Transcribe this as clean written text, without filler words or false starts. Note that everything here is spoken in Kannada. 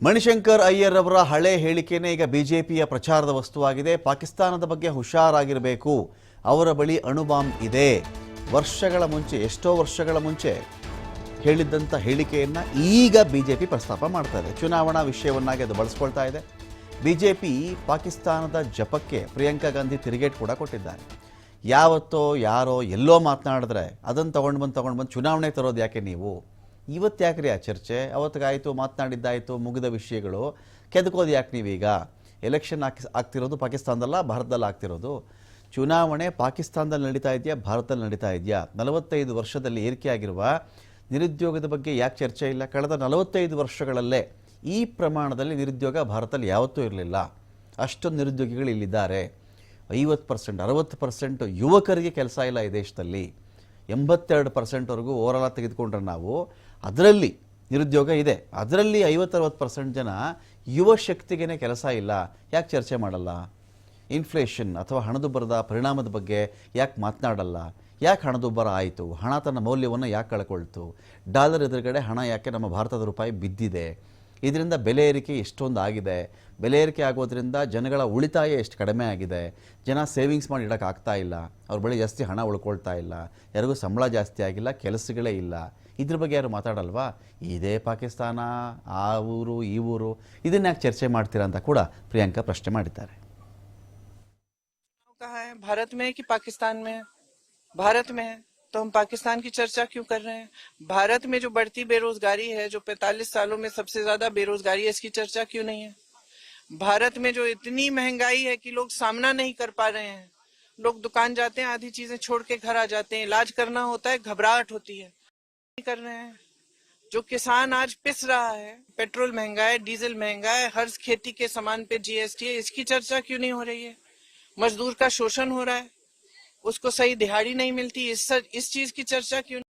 ಮಣಿಶಂಕರ್ ಅಯ್ಯರ್ ಅವರ ಹಳೆ ಹೇಳಿಕೆನೇ ಈಗ ಬಿಜೆಪಿಯ ಪ್ರಚಾರದ ವಸ್ತುವಾಗಿದೆ. ಪಾಕಿಸ್ತಾನದ ಬಗ್ಗೆ ಹುಷಾರಾಗಿರಬೇಕು, ಅವರ ಬಳಿ ಅಣುಬಾಂಬ್ ಇದೆ. ವರ್ಷಗಳ ಮುಂಚೆ, ಎಷ್ಟೋ ವರ್ಷಗಳ ಮುಂಚೆ ಹೇಳಿದ್ದಂಥ ಹೇಳಿಕೆಯನ್ನು ಈಗ ಬಿಜೆಪಿ ಪ್ರಸ್ತಾಪ ಮಾಡ್ತಾ ಇದೆ. ಚುನಾವಣಾ ವಿಷಯವನ್ನಾಗಿ ಅದು ಬಳಸ್ಕೊಳ್ತಾ ಇದೆ. ಬಿಜೆಪಿ ಪಾಕಿಸ್ತಾನದ ಜಪಕ್ಕೆ ಪ್ರಿಯಾಂಕಾ ಗಾಂಧಿ ತಿರುಗೇಟ್ ಕೂಡ ಕೊಟ್ಟಿದ್ದಾರೆ. ಯಾವತ್ತೋ ಯಾರೋ ಎಲ್ಲೋ ಮಾತನಾಡಿದ್ರೆ ಅದನ್ನು ತಗೊಂಡು ಬಂದು ಚುನಾವಣೆ ತರೋದು ಯಾಕೆ ನೀವು? ಇವತ್ತು ಯಾಕ್ರಿ ಆ ಚರ್ಚೆ? ಅವತ್ತಿಗಾಯಿತು, ಮಾತನಾಡಿದ್ದಾಯಿತು, ಮುಗಿದ ವಿಷಯಗಳು. ಕೆದಕೋದು ಯಾಕೆ ನೀವೀಗ? ಎಲೆಕ್ಷನ್ ಆಗ್ತಿರೋದು ಪಾಕಿಸ್ತಾನದಲ್ಲ, ಭಾರತದಲ್ಲಿ ಆಗ್ತಿರೋದು. ಚುನಾವಣೆ ಪಾಕಿಸ್ತಾನದಲ್ಲಿ ನಡೀತಾ ಇದೆಯಾ, ಭಾರತದಲ್ಲಿ ನಡೀತಾ ಇದೆಯಾ? 45 ವರ್ಷದಲ್ಲಿ ಏರಿಕೆಯಾಗಿರುವ ನಿರುದ್ಯೋಗದ ಬಗ್ಗೆ ಯಾಕೆ ಚರ್ಚೆ ಇಲ್ಲ? ಕಳೆದ 45 ವರ್ಷಗಳಲ್ಲೇ ಈ ಪ್ರಮಾಣದಲ್ಲಿ ನಿರುದ್ಯೋಗ ಭಾರತದಲ್ಲಿ ಯಾವತ್ತೂ ಇರಲಿಲ್ಲ. ಅಷ್ಟೊಂದು ನಿರುದ್ಯೋಗಿಗಳು ಇಲ್ಲಿದ್ದಾರೆ. 50%, 60% ಯುವಕರಿಗೆ ಕೆಲಸ ಇಲ್ಲ ಈ ದೇಶದಲ್ಲಿ. 82%ವರೆಗೂ ಓವರಾಲ್ ತೆಗೆದುಕೊಂಡ್ರೆ ನಾವು ಅದರಲ್ಲಿ ನಿರುದ್ಯೋಗ ಇದೆ. ಅದರಲ್ಲಿ 50-60% ಜನ ಯುವ ಶಕ್ತಿಗೇ ಕೆಲಸ ಇಲ್ಲ. ಯಾಕೆ ಚರ್ಚೆ ಮಾಡಲ್ಲ? ಇನ್ಫ್ಲೇಷನ್ ಅಥವಾ ಹಣದುಬ್ಬರದ ಪರಿಣಾಮದ ಬಗ್ಗೆ ಯಾಕೆ ಮಾತನಾಡಲ್ಲ? ಯಾಕೆ ಹಣದುಬ್ಬರ ಆಯಿತು? ಹಣ ತನ್ನ ಮೌಲ್ಯವನ್ನು ಯಾಕೆ ಕಳ್ಕೊಳ್ತು? ಡಾಲರ್ ಎದುರುಗಡೆ ಹಣ ಯಾಕೆ ನಮ್ಮ ಭಾರತದ ರೂಪಾಯಿ ಬಿದ್ದಿದೆ? ಇದರಿಂದ ಬೆಲೆ ಏರಿಕೆ ಎಷ್ಟೊಂದು ಆಗಿದೆ. ಬೆಲೆ ಏರಿಕೆ ಆಗೋದ್ರಿಂದ ಜನಗಳ ಉಳಿತಾಯ ಎಷ್ಟು ಕಡಿಮೆ ಆಗಿದೆ. ಜನ ಸೇವಿಂಗ್ಸ್ ಮಾಡಿ ಇಡೋಕ್ಕಾಗ್ತಾ ಇಲ್ಲ. ಅವ್ರ ಬಳಿ ಜಾಸ್ತಿ ಹಣ ಉಳ್ಕೊಳ್ತಾ ಇಲ್ಲ. ಯಾರಿಗೂ ಸಂಬಳ ಜಾಸ್ತಿ ಆಗಿಲ್ಲ, ಕೆಲಸಗಳೇ ಇಲ್ಲ. ಇದ್ರ ಬಗ್ಗೆ ಯಾರು ಮಾತಾಡಲ್ವಾ? ಇದೇ ಪಾಕಿಸ್ತಾನ, ಆ ಊರು ಈ ಊರು, ಇದನ್ನ ಯಾಕೆ ಚರ್ಚೆ ಮಾಡ್ತೀರಾ ಅಂತ ಕೂಡ ಪ್ರಿಯಾಂಕಾ ಪ್ರಶ್ನೆ ಮಾಡಿದ್ದಾರೆ. भारत में कि पाकिस्तान में? भारत में है तो हम पाकिस्तान की चर्चा क्यों कर रहे हैं? भारत में जो बढ़ती बेरोजगारी है, जो 45 सालों में सबसे ज्यादा बेरोजगारी है, इसकी चर्चा क्यों नहीं है? भारत में जो इतनी महंगाई है कि लोग सामना नहीं कर पा रहे हैं. लोग दुकान जाते हैं, आधी चीजें छोड़ के घर आ जाते हैं. इलाज करना होता है, घबराहट होती है. नहीं कर रहे हैं. जो किसान आज पिस रहा है, पेट्रोल महंगा है, डीजल महंगा है, हर खेती के सामान पे जीएसटी है, इसकी चर्चा क्यों नहीं हो रही है? मजदूर का शोषण हो रहा है, उसको सही दिहाड़ी नहीं मिलती, इस चीज की चर्चा क्यों